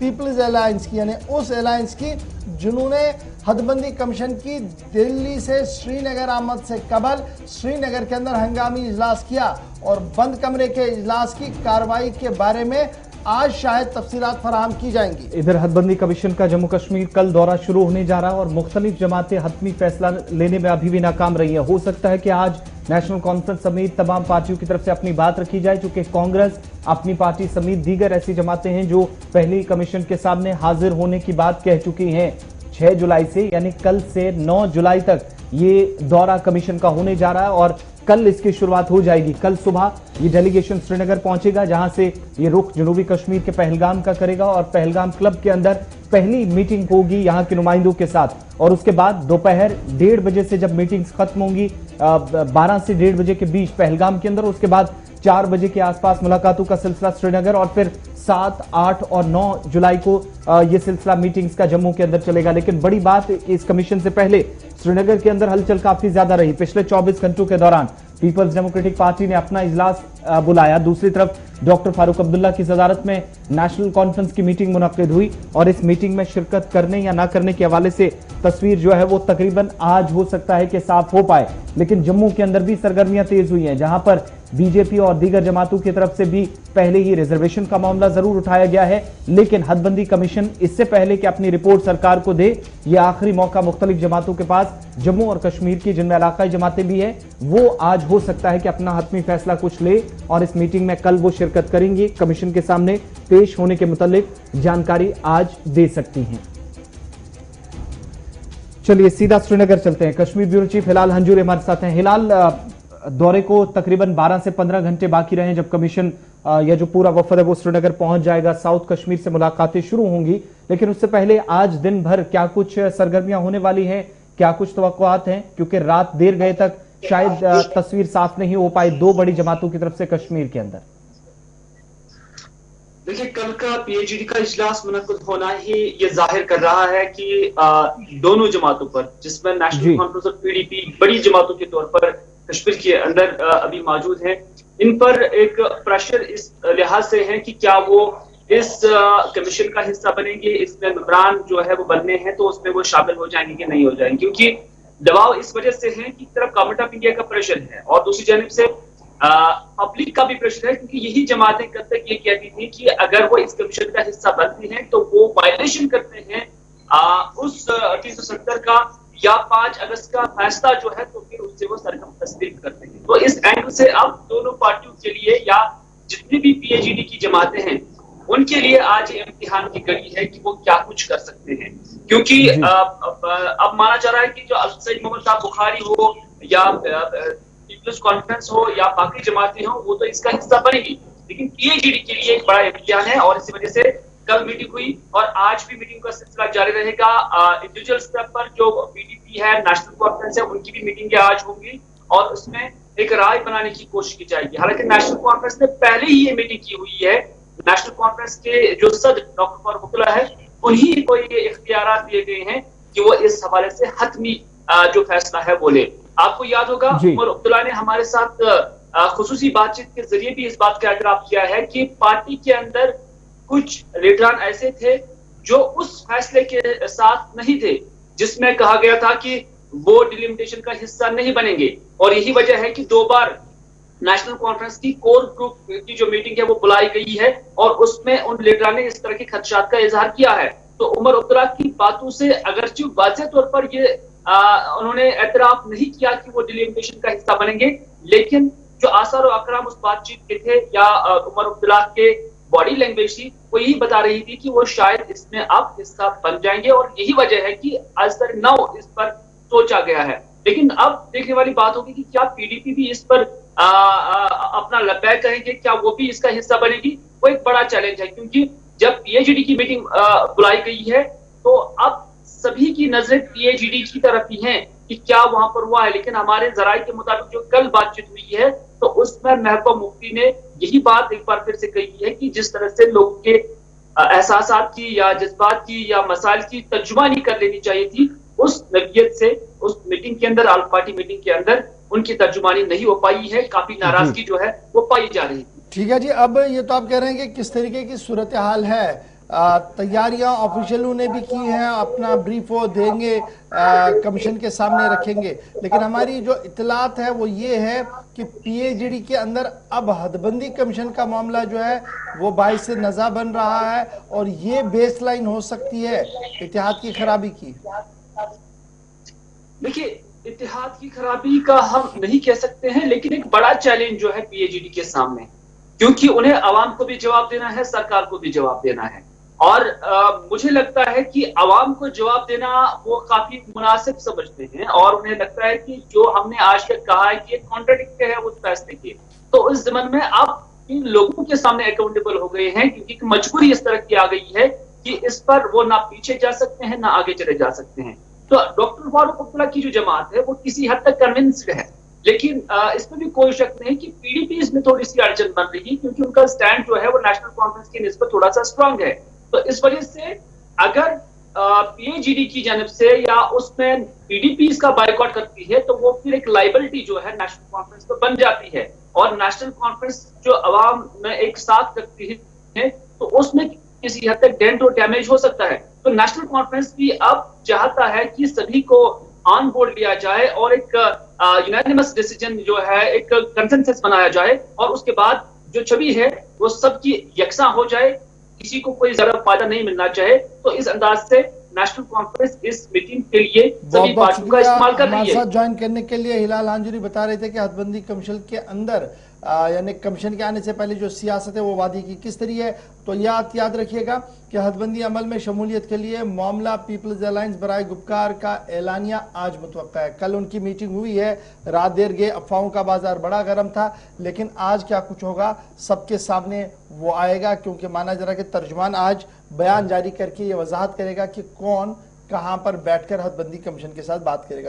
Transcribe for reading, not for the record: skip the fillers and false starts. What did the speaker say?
Peoples alliance की, यानी उस अलायंस की जिन्होंने हदबंदी कमीशन की दिल्ली से श्रीनगर आमद से कबल श्रीनगर के अंदर हंगामी इजलास किया और बंद कमरे के इजलास की कार्रवाई के बारे में आज शायद तफसीलात फराहम की जाएंगी। इधर हदबंदी कमीशन का जम्मू कश्मीर कल दौरा शुरू होने जा रहा है और मुख्तलिफ जमातें हतमी फैसला लेने में अभी भी नाकाम रही है। हो सकता है कि आज नेशनल कॉन्फ्रेंस समेत तमाम पार्टियों की तरफ से अपनी बात रखी जाए, चूंकि कांग्रेस अपनी पार्टी समेत दीगर ऐसी जमातें हैं जो पहले ही कमीशन के सामने हाजिर होने की बात कह चुकी हैं। 6 जुलाई से यानी कल से 9 जुलाई तक ये दौरा कमीशन का होने जा रहा है और कल इसकी शुरुआत हो जाएगी। कल सुबह ये डेलीगेशन श्रीनगर पहुंचेगा, जहां से ये रुख जनूबी कश्मीर के पहलगाम का करेगा और पहलगाम क्लब के अंदर पहली मीटिंग होगी यहां के नुमाइंदों के साथ। और उसके बाद दोपहर 1:30 बजे से जब मीटिंग्स खत्म होंगी, 12 से 1:30 बजे के बीच पहलगाम के अंदर, उसके बाद 4 बजे के आसपास मुलाकातों का सिलसिला श्रीनगर और फिर 7, 8 और 9 जुलाई को यह सिलसिला मीटिंग्स का जम्मू के अंदर चलेगा। लेकिन बड़ी बात, इस कमीशन से पहले श्रीनगर के अंदर हलचल काफी ज्यादा रही। पिछले 24 घंटों के दौरान पीपल्स डेमोक्रेटिक पार्टी ने अपना इजलास बुलाया, दूसरी तरफ डॉक्टर फारूक अब्दुल्ला की सदारत में नेशनल कॉन्फ्रेंस की मीटिंग मुनक्किद हुई और इस मीटिंग में शिरकत करने या ना करने के हवाले से तस्वीर जो है वो तकरीबन आज हो सकता है कि साफ हो पाए। लेकिन जम्मू के अंदर भी सरगर्मियां तेज हुई हैं, जहां पर बीजेपी और दीगर जमातों की तरफ से भी पहले ही रिजर्वेशन का मामला जरूर उठाया गया है, लेकिन हदबंदी कमीशन इससे पहले कि अपनी रिपोर्ट सरकार को दे, यह आखिरी मौका मुख्तलिफ जमातों के पास जम्मू और कश्मीर की, जिनमें इलाकाई जमातें भी हैं, वो आज हो सकता है कि अपना हतमी फैसला कुछ ले और इस मीटिंग में कल वो शिरकत करेंगी। कमीशन के सामने पेश होने के मुतालिक जानकारी आज दे सकती हैं। चलिए सीधा श्रीनगर चलते हैं। कश्मीर ब्यूरो चीफ हिलाल हंजूरी हमारे साथ हैं। हिलाल, दौरे को तकरीबन 12 से 15 घंटे बाकी रहे जब कमीशन या जो पूरा वफद है वो श्रीनगर पहुंच जाएगा, साउथ कश्मीर से मुलाकातें शुरू होंगी, लेकिन उससे पहले आज दिन भर क्या कुछ सरगर्मियां होने वाली हैं, क्या कुछ तवक्कुआत हैं? क्योंकि रात देर गए तक शायद तस्वीर साफ नहीं हो पाई दो बड़ी जमातों की तरफ से कश्मीर के अंदर। देखिए, कल का पीएचडी का इजलास मुनक्किद होना ही ये जाहिर कर रहा है कि दोनों जमातों पर, जिसमें नेशनल कॉन्फ्रेंस और पीडीपी बड़ी जमातों के तौर पर कश्मीर के अंदर अभी मौजूद हैं, इन पर एक प्रेशर इस लिहाज से है कि क्या वो इस कमीशन का हिस्सा बनेंगे, इसमें मेंबरान जो है वो बनने हैं तो उसमें वो शामिल हो जाएंगे कि नहीं हो जाएंगे। क्योंकि दबाव इस वजह से है कि एक तरफ गवर्नमेंट ऑफ इंडिया का प्रेशर है और दूसरी जानिब से पब्लिक का भी प्रेशर है, क्योंकि यही जमातें कल तक ये कहती थी कि अगर वो इस कमीशन का हिस्सा बनते हैं तो वो वायलेशन करते हैं उस 370 का या 5 अगस्त का फैसला जो है, तो फिर उससे वो सरगम तस्दीक करते हैं। तो इस एंगल से अब दोनों पार्टियों के लिए या जितनी भी पीएचडी की जमातें हैं उनके लिए आज इम्तिहान की घड़ी है कि वो क्या कुछ कर सकते हैं। क्योंकि अब माना जा रहा है कि जो सईद मोहम्मद साहब बुखारी हो या पीपल्स कॉन्फ्रेंस हो या बाकी जमातें हो, वो तो इसका हिस्सा बनेगी, लेकिन पीएचडी के लिए एक बड़ा इम्तिहान है और इसी वजह से कल मीटिंग हुई और आज भी मीटिंग का सिलसिला जारी रहेगा। इंडिविजुअल स्तर पर जो पीडीपी है, नेशनल कॉन्फ्रेंस है, उनकी भी मीटिंगें आज होंगी और उसमें एक राय बनाने की कोशिश की जाएगी। हालांकि नेशनल कॉन्फ्रेंस ने पहले ही ये मीटिंग की हुई है। नेशनल कॉन्फ्रेंस के जो सदर डॉक्टर फारूक अब्दुल्ला है, उन्हीं को ये इख्तियारात दिए गए हैं कि वो इस हवाले से हतमी जो फैसला है वो ले। आपको याद होगा उमर अब्दुल्ला ने हमारे साथ खुसूसी बातचीत के जरिए भी इस बात का एतराफ किया है कि पार्टी के अंदर कुछ लीडरान ऐसे थे जो उस फैसले के साथ नहीं थे जिसमें कहा गया था कि वो डिलिमिटेशन का हिस्सा नहीं बनेंगे, और यही वजह है कि 2 बार नेशनल कॉन्फ्रेंस की कोर ग्रुप की जो मीटिंग है वो बुलाई गई है और उसमें उन लीडरान ने इस तरह के खदशात का इजहार किया है। तो उमर अब्दुल्ला की बातों से अगरचे वाज़ेह तौर पर ये उन्होंने एतराफ नहीं किया कि वो डिलिमिटेशन का हिस्सा बनेंगे, लेकिन जो आसार और अकराम उस बातचीत के थे या उमर अब्दुल्ला के बॉडी लैंग्वेज थी, वो यही बता रही थी कि वो शायद इसमें अब हिस्सा बन जाएंगे और यही वजह है कि आज तक नाउ इस पर सोचा गया है। लेकिन अब देखने वाली बात होगी कि क्या पीडीपी भी इस पर अपना लब्बैक कहेंगे, क्या वो भी इसका हिस्सा बनेगी? वो एक बड़ा चैलेंज है, क्योंकि जब पीएचडी की मीटिंग बुलाई गई है तो अब सभी की नजरें पीएचडी की तरफ ही हैं कि क्या वहां पर हुआ है। लेकिन हमारे जराये के मुताबिक जो कल बातचीत हुई है तो उसमें महबूबा मुफ्ती ने यही बात एक बार फिर से कही है कि जिस तरह से लोगों के एहसासात की या जज्बात की या मसाइल की तर्जुमानी कर लेनी चाहिए थी, उस नवियत से उस मीटिंग के अंदर, आल पार्टी मीटिंग के अंदर उनकी तर्जुमानी नहीं हो पाई है। काफी नाराजगी जो है वो पाई जा रही है। ठीक है जी, अब ये तो आप कह रहे हैं कि किस तरीके की सूरत हाल है तैयारियां ऑफिशियलों ने भी की हैं, अपना ब्रीफ वो देंगे, कमीशन के सामने रखेंगे। लेकिन हमारी जो इतलात है वो ये है कि पीएचईडी के अंदर अब हदबंदी कमीशन का मामला जो है वो बाइस से नज़ा बन रहा है और ये बेसलाइन हो सकती है इत्तेहाद की खराबी की। देखिए, इत्तेहाद की खराबी का हम नहीं कह सकते हैं, लेकिन एक बड़ा चैलेंज जो है पीएचईडी के सामने, क्योंकि उन्हें आवाम को भी जवाब देना है, सरकार को भी जवाब देना है। और मुझे लगता है कि आवाम को जवाब देना वो काफी मुनासिब समझते हैं और उन्हें लगता है कि जो हमने आज तक कहा है कि कॉन्ट्राडिक्ट है उस फैसले के, तो इस ज़मन में अब इन लोगों के सामने अकाउंटेबल हो गए हैं, क्योंकि मजबूरी इस तरह की आ गई है कि इस पर वो ना पीछे जा सकते हैं ना आगे चले जा सकते हैं। तो डॉक्टर फारूक अब्दुल्ला की जो जमात है वो किसी हद तक कन्विंस्ड है, लेकिन इसमें भी कोई शक नहीं कि पीडीपी इसमें थोड़ी सी अड़चन बन रही है, क्योंकि उनका स्टैंड जो है वो नेशनल कॉन्फ्रेंस की निस्बत थोड़ा सा स्ट्रांग है। तो इस वजह से अगर पीएचईडी की जानिब से या उसमें पीडीपी इसका बाइकआउट करती है तो वो फिर एक लाइबिलिटी जो है नेशनल कॉन्फ्रेंस पर बन जाती है, और नेशनल कॉन्फ्रेंस जो अवाम में एक साथ करती है तो उसमें किसी हद तक डेंट और डैमेज हो सकता है। तो नेशनल कॉन्फ्रेंस भी अब चाहता है कि सभी को ऑन बोर्ड लिया जाए और एक यूनानिमस डिसीजन जो है, एक कंसेंसस बनाया जाए और उसके बाद जो छवि है वो सबकी यकसा हो जाए, किसी को कोई ज्यादा फायदा नहीं मिलना चाहे। तो इस अंदाज से नेशनल कॉन्फ्रेंस इस मीटिंग के लिए सभी पार्टियों का इस्तेमाल कर रही है। हमारे साथ ज्वाइन करने के लिए हिलाल हांजुरी बता रहे थे कि हदबंदी कमीशन के अंदर यानी कमीशन के आने से पहले जो सियासत है वो वादी की किस तरह है। तो याद रखिएगा कि हदबंदी अमल में शमूलियत के लिए मामला पीपल्स अलायंस बराए गुपकार का एलानिया आज मुतवक्का है। कल उनकी मीटिंग हुई है, रात देर गए, अफवाहों का बाजार बड़ा गर्म था, लेकिन आज क्या कुछ होगा सबके सामने वो आएगा, क्योंकि माना जा रहा है कि तर्जुमान आज बयान जारी करके ये वजाहत करेगा कि कौन कहां पर बैठकर हदबंदी कमीशन के साथ बात करेगा।